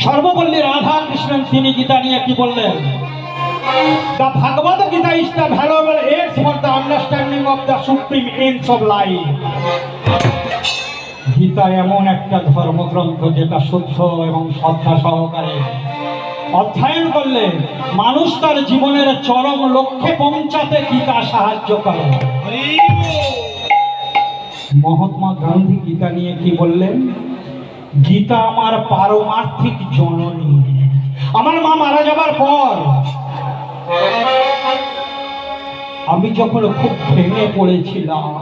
সর্বপল্লী রাধা কৃষ্ণন তিনি গীতা নিয়ে কি বললেন? The Bhagavad Gita is the valuable aids for the understanding of the supreme ends of life. Gita এমন একটা ধর্মগ্রন্থ যেটা শুদ্ধ এবং শ্রদ্ধা সহকারে অধ্যয়ন করলে মানুষ তার জীবনের চরম লক্ষ্যে পৌঁছাতে গীতা সাহায্য করে। মহাত্মা গান্ধী গীতা নিয়ে কি বললেন? গীতা আমার পারমার্থিক জননী। আমার মা মারা যাবার পর আমি যখন খুব ভেঙে পড়েছিলাম,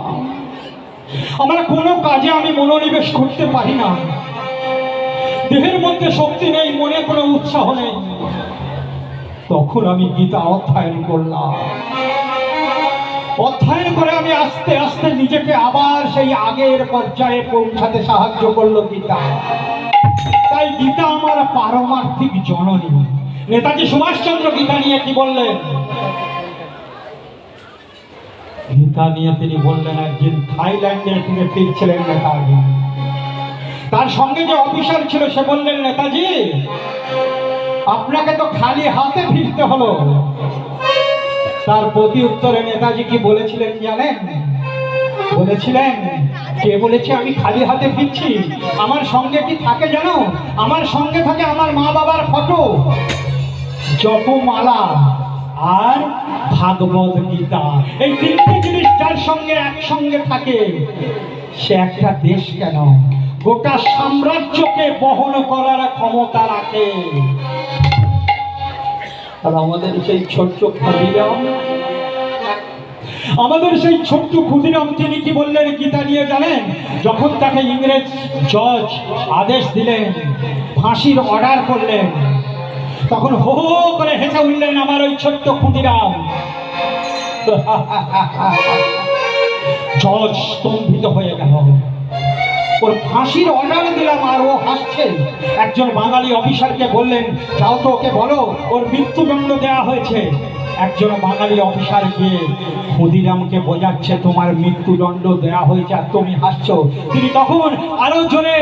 আমার কোনো কাজে আমি মনোনিবেশ করতে পারি না, দেহের মধ্যে শক্তি নেই, মনে কোনো উৎসাহ নেই, তখন আমি গীতা অধ্যয়ন করলাম। অধ্যয়ন করে আমি আস্তে আস্তে নিজেকে আবার সেই আগের পর্যায়ে পৌঁছাতে সাহায্য করলো গীতা। তাই গীতা আমার পারমার্থিক জননী। নেতাজি সুভাষচন্দ্র গীতা নিয়ে কি বললেন? গীতা নিয়ে তিনি বললেন, একদিন থাইল্যান্ডের থেকে ফিরছিলেন নেতাজি, তার সঙ্গে যে অফিসার ছিল সে বললেন, নেতাজি আপনাকে তো খালি হাতে ফিরতে হলো। তার প্রতি উত্তরে নেতাজি কি বলেছিলেন জানেন? বলেছিলেন, কে বলেছে আমি খালি হাতে ফিরছি? আমার সঙ্গে কি থাকে জানো? আমার সঙ্গে থাকে আমার মা বাবার ফটো, জপমালা আর ভাগবত গীতা। এই তিনটি জিনিস যার সঙ্গে একসঙ্গে থাকে সে একটা দেশ কেন গোটা সাম্রাজ্যকে বহন করার ক্ষমতা রাখে। আর আমাদের সেই ছোট্ট ক্ষুদিরাম, তিনি কি বললেন গীতা নিয়ে জানেন? যখন তাকে ইংরেজ জজ আদেশ দিলেন, ফাঁসির অর্ডার করলেন, তখন হো হো করে হেসে উঠলেন আমার ওই ছোট্ট ক্ষুদিরাম। জজ স্তম্ভিত হয়ে গেল। ওর ফাঁসির অর্ডার দিলাম আর ও হাসছে। একজন বাঙালি অফিসারকে বললেন, যাও তো ওকে বলো ওর মৃত্যুদণ্ড দেওয়া হয়েছে। একজন বাঙালি অফিসার গিয়ে ক্ষুদিরামকে বোঝাচ্ছে তোমার মৃত্যুদণ্ড দেওয়া হয়েছে আর তুমি হাসছো। তিনি তখন আরো জোরে